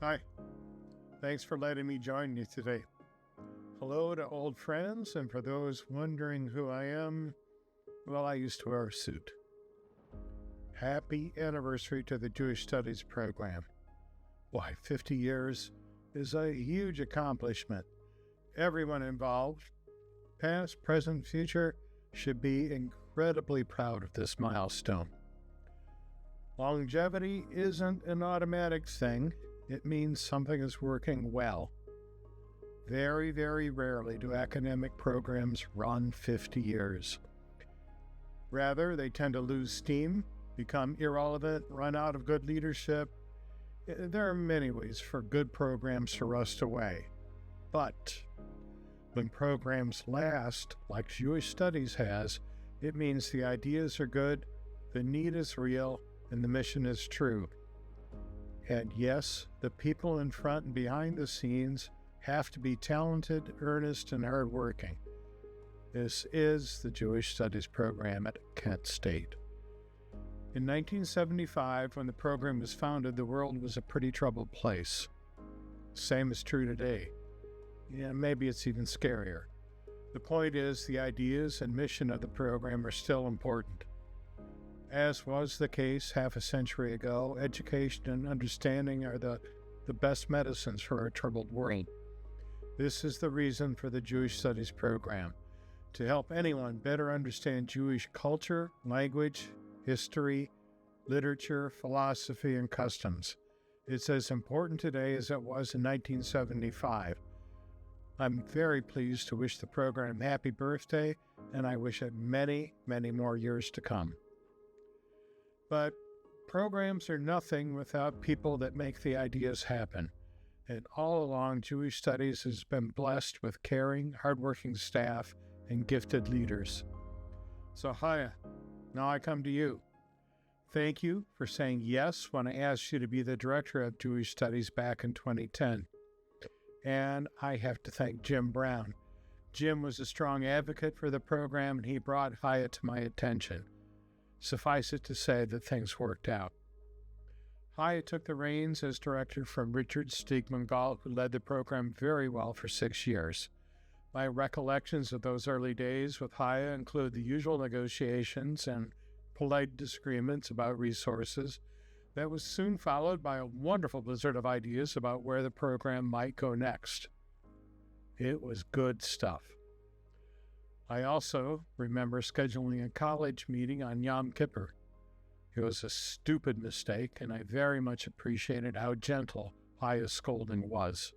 Hi, thanks for letting me join you today. Hello to old friends, and for those wondering who I am, well, I used to wear a suit. Happy anniversary to the Jewish Studies program. Why, 50 years is a huge accomplishment. Everyone involved, past, present, future, should be incredibly proud of this milestone. Longevity isn't an automatic thing. It means something is working well. Very, very rarely do academic programs run 50 years. Rather, they tend to lose steam, become irrelevant, run out of good leadership. There are many ways for good programs to rust away. But when programs last, like Jewish Studies has, it means the ideas are good, the need is real, and the mission is true. And yes, the people in front and behind the scenes have to be talented, earnest, and hardworking. This is the Jewish Studies program at Kent State. In 1975, when the program was founded, the world was a pretty troubled place. Same is true today. Yeah, maybe it's even scarier. The point is, the ideas and mission of the program are still important. As was the case half a century ago, education and understanding are the best medicines for our troubled world. This is the reason for the Jewish Studies program, to help anyone better understand Jewish culture, language, history, literature, philosophy, and customs. It's as important today as it was in 1975. I'm very pleased to wish the program happy birthday, and I wish it many, many more years to come. But programs are nothing without people that make the ideas happen. And all along, Jewish Studies has been blessed with caring, hardworking staff and gifted leaders. So, Chaya, now I come to you. Thank you for saying yes when I asked you to be the director of Jewish Studies back in 2010. And I have to thank Jim Brown. Jim was a strong advocate for the program, and he brought Chaya to my attention. Suffice it to say that things worked out. Chaya took the reins as director from Richard Steigman-Galt, who led the program very well for 6 years. My recollections of those early days with Chaya include the usual negotiations and polite disagreements about resources. That was soon followed by a wonderful blizzard of ideas about where the program might go next. It was good stuff. I also remember scheduling a college meeting on Yom Kippur. It was a stupid mistake, and I very much appreciated how gentle Chaya's scolding was.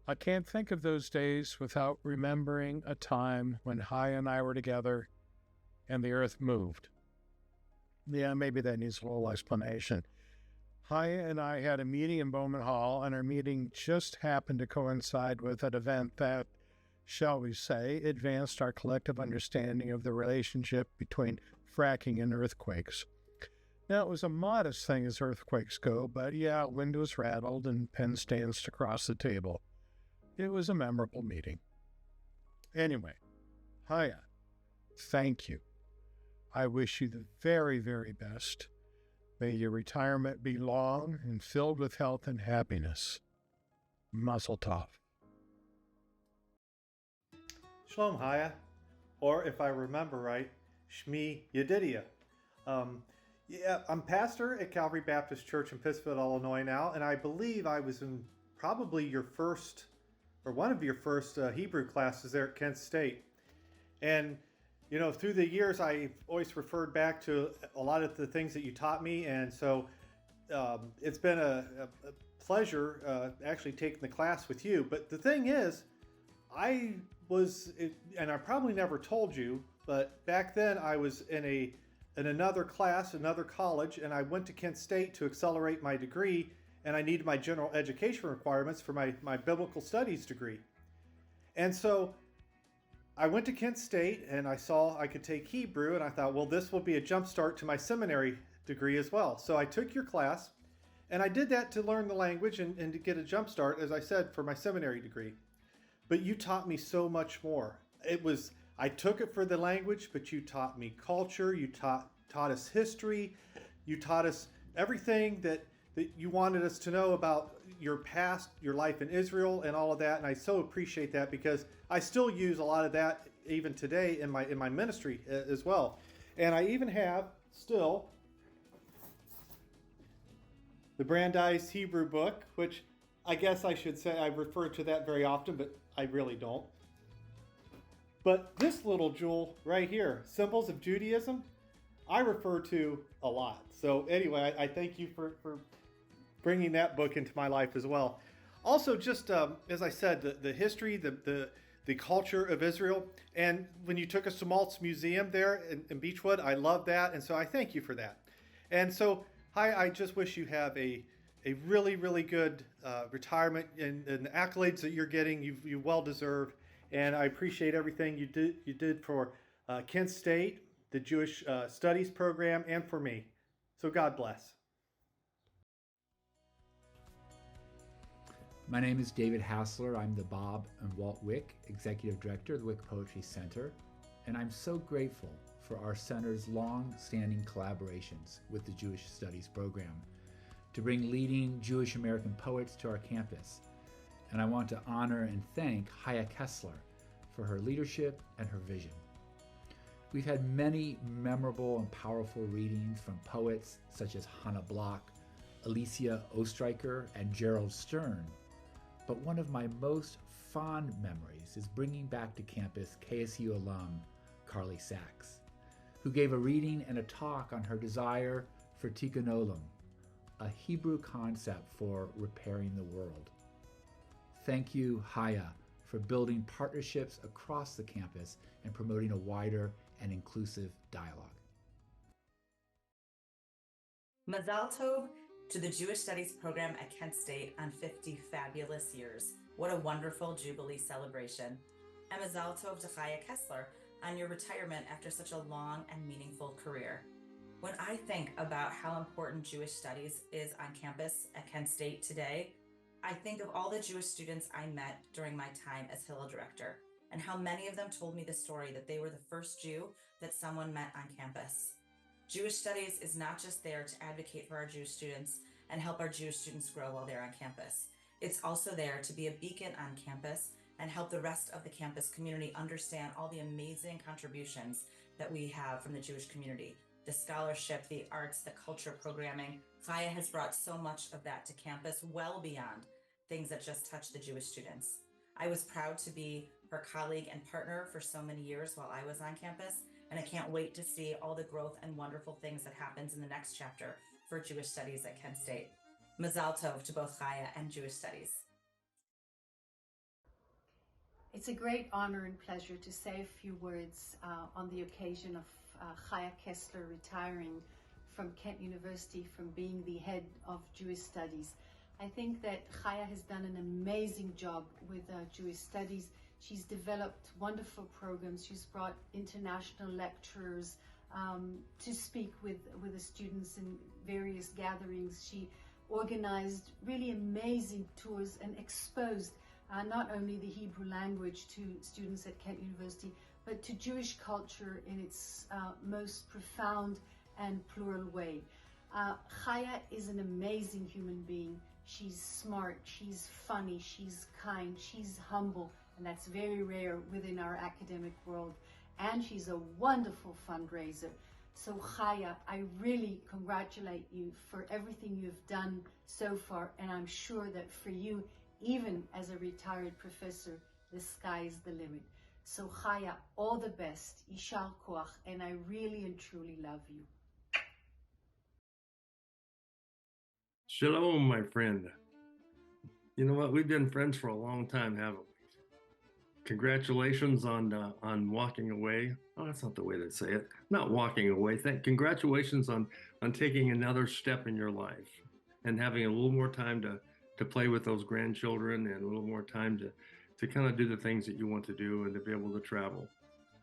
I can't think of those days without remembering a time when Chaya and I were together and the earth moved. Yeah, maybe that needs a little explanation. Chaya and I had a meeting in Bowman Hall, and our meeting just happened to coincide with an event that, shall we say, advanced our collective understanding of the relationship between fracking and earthquakes. Now, it was a modest thing as earthquakes go, but yeah, windows rattled and pens danced across the table. It was a memorable meeting. Anyway, Chaya, thank you. I wish you the very, very best. May your retirement be long and filled with health and happiness. Mazel tov. Shalom Chaya, or if I remember right, Shmi Yedidia. I'm pastor at Calvary Baptist Church in Pittsfield, Illinois now, and I believe I was in probably your first, or one of your first Hebrew classes there at Kent State. And, you know, through the years, I've always referred back to a lot of the things that you taught me, and so it's been a pleasure actually taking the class with you. But the thing is, I was, and I probably never told you, but back then I was in another class, another college, and I went to Kent State to accelerate my degree, and I needed my general education requirements for my biblical studies degree. And so I went to Kent State, and I saw I could take Hebrew, and I thought, well, this will be a jump start to my seminary degree as well. So I took your class, and I did that to learn the language and to get a jump start, as I said, for my seminary degree. But you taught me so much more. I took it for the language, but you taught me culture, you taught us history, you taught us everything that that you wanted us to know about your past, your life in Israel, and all of that. And I so appreciate that because I still use a lot of that even today in my ministry as well. And I even have still the Brandeis Hebrew book, which I guess I should say I refer to that very often, but I really don't. But this little jewel right here, Symbols of Judaism, I refer to a lot. So anyway, I thank you for bringing that book into my life as well. Also, just as I said, the history, the culture of Israel, and when you took us to Maltz Museum there in Beechwood, I love that, and so I thank you for that. And so, I just wish you have a really, really good retirement, and the accolades that you're getting, you well deserved. And I appreciate everything you did for Kent State, the Jewish Studies program, and for me. So God bless. My name is David Hassler. I'm the Bob and Walt Wick Executive Director of the Wick Poetry Center, and I'm so grateful for our center's long-standing collaborations with the Jewish Studies program to bring leading Jewish American poets to our campus. And I want to honor and thank Chaya Kessler for her leadership and her vision. We've had many memorable and powerful readings from poets such as Hannah Block, Alicia Ostreicher, and Gerald Stern. But one of my most fond memories is bringing back to campus KSU alum Carly Sachs, who gave a reading and a talk on her desire for Tikkun Olam, a Hebrew concept for repairing the world. Thank you, Chaya, for building partnerships across the campus and promoting a wider and inclusive dialogue. Mazal Tov to the Jewish Studies program at Kent State on 50 fabulous years. What a wonderful Jubilee celebration. And Mazal Tov to Chaya Kessler on your retirement after such a long and meaningful career. When I think about how important Jewish Studies is on campus at Kent State today, I think of all the Jewish students I met during my time as Hillel director, and how many of them told me the story that they were the first Jew that someone met on campus. Jewish Studies is not just there to advocate for our Jewish students and help our Jewish students grow while they're on campus. It's also there to be a beacon on campus and help the rest of the campus community understand all the amazing contributions that we have from the Jewish community. The scholarship, the arts, the culture programming. Chaya has brought so much of that to campus, well beyond things that just touch the Jewish students. I was proud to be her colleague and partner for so many years while I was on campus, and I can't wait to see all the growth and wonderful things that happens in the next chapter for Jewish Studies at Kent State. Mazal Tov to both Chaya and Jewish Studies. It's a great honor and pleasure to say a few words on the occasion of Chaya Kessler retiring from Kent University, from being the head of Jewish Studies. I think that Chaya has done an amazing job with Jewish Studies. She's developed wonderful programs. She's brought international lecturers to speak with the students in various gatherings. She organized really amazing tours and exposed not only the Hebrew language to students at Kent University, but to Jewish culture in its most profound and plural way. Chaya is an amazing human being. She's smart, she's funny, she's kind, she's humble, and that's very rare within our academic world. And she's a wonderful fundraiser. So Chaya, I really congratulate you for everything you've done so far, and I'm sure that for you, even as a retired professor, the sky is the limit. So Chaya, all the best, Yishar Koach, and I really and truly love you. Shalom, my friend. You know what? We've been friends for a long time, haven't we? Congratulations on walking away. Oh, that's not the way to say it. Not walking away. Congratulations on taking another step in your life and having a little more time to play with those grandchildren and a little more time to kind of do the things that you want to do and to be able to travel.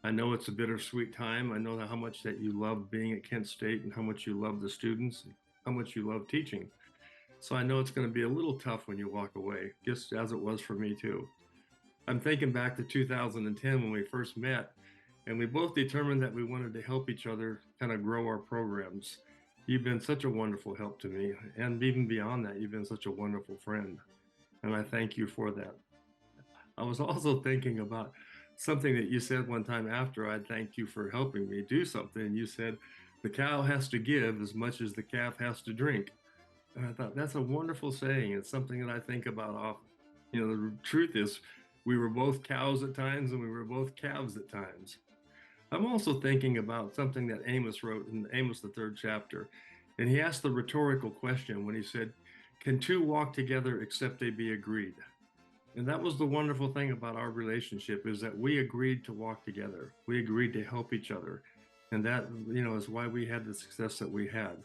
I know it's a bittersweet time. I know how much that you love being at Kent State and how much you love the students, and how much you love teaching. So I know it's going to be a little tough when you walk away, just as it was for me too. I'm thinking back to 2010 when we first met, and we both determined that we wanted to help each other kind of grow our programs. You've been such a wonderful help to me. And even beyond that, you've been such a wonderful friend. And I thank you for that. I was also thinking about something that you said one time after I thanked you for helping me do something. You said, the cow has to give as much as the calf has to drink. And I thought, that's a wonderful saying. It's something that I think about often. You know, the truth is, we were both cows at times and we were both calves at times. I'm also thinking about something that Amos wrote in Amos, the 3rd chapter. And he asked the rhetorical question when he said, can two walk together except they be agreed? And that was the wonderful thing about our relationship, is that we agreed to walk together. We agreed to help each other. And that, you know, is why we had the success that we had.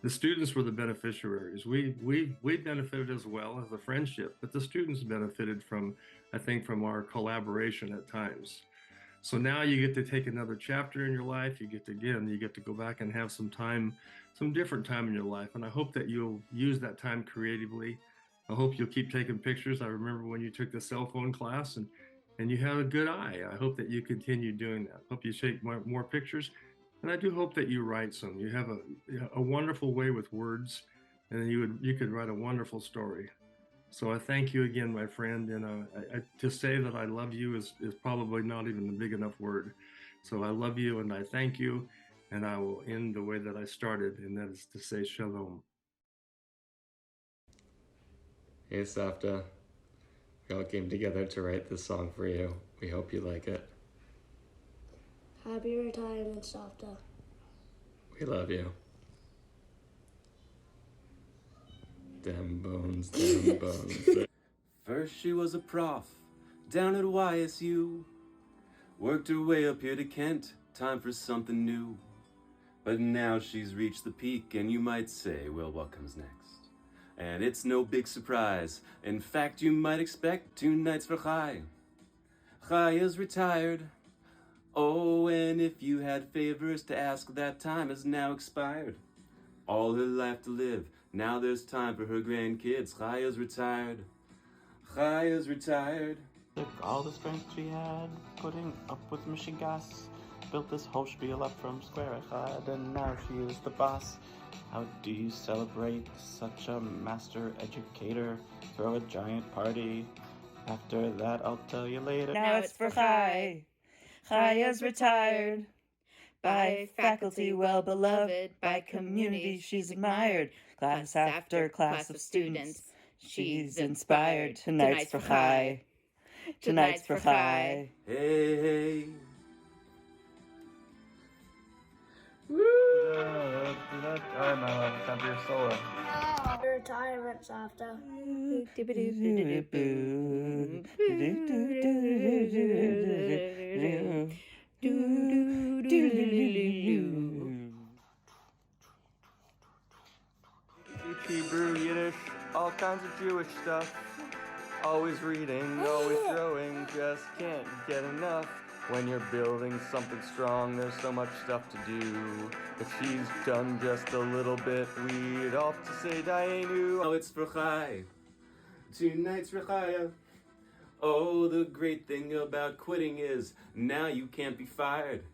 The students were the beneficiaries. We benefited as well as a friendship, but the students benefited from, I think, from our collaboration at times. So now you get to take another chapter in your life. You get to go back and have some time, some different time in your life. And I hope that you'll use that time creatively. I hope you'll keep taking pictures. I remember when you took the cell phone class and you had a good eye. I hope that you continue doing that. I hope you take more pictures. And I do hope that you write some. You have a wonderful way with words, and you could write a wonderful story. So I thank you again, my friend. And to say that I love you is probably not even a big enough word. So I love you and I thank you. And I will end the way that I started, and that is to say shalom. Hey, Savta. We all came together to write this song for you. We hope you like it. Happy retirement, Savta. We love you. Them bones, them bones. First she was a prof down at YSU. Worked her way up here to Kent, time for something new. But now she's reached the peak, and you might say, well, what comes next? And it's no big surprise. In fact, you might expect 2 nights for Chai. Chaya's retired. Oh, and if you had favors to ask, that time has now expired. All her life to live, now there's time for her grandkids. Chaya's retired. Chaya's retired. Took all the strength she had, putting up with Michigas. Built this whole spiel up from square echad, and now she is the boss. How do you celebrate such a master educator? Throw a giant party. After that, I'll tell you later. Now it's for Chai. Chaya's retired. By faculty well beloved, by community she's admired. Class after class of students, she's inspired. Tonight's for Chai. Tonight's for Chai. Hey, hey. Alright, my love, time for your solo. Happy retirement, Savta. Hebrew, Yiddish, all kinds of Jewish stuff. Always reading, always growing, just can't get enough. When you're building something strong, there's so much stuff to do. If she's done just a little bit, we'd all have to say Dayenu. Oh, it's for Chai. 2 nights for Chaya. Oh, the great thing about quitting is now you can't be fired.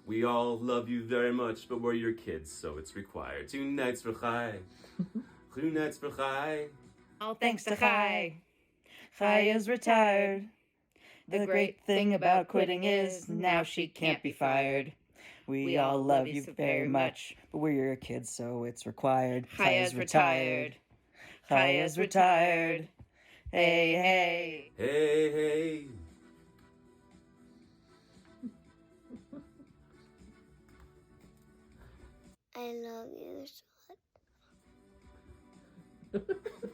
We all love you very much, but we're your kids, so it's required. 2 nights for Chai. 2 nights for Chai. All thanks to Chai. Chai is retired. The great thing about quitting is now she can't be fired. We all love you very much, but we're your kids, so it's required. Chai is retired. Chai is retired. Hey, hey. Hey, hey. I love you so much.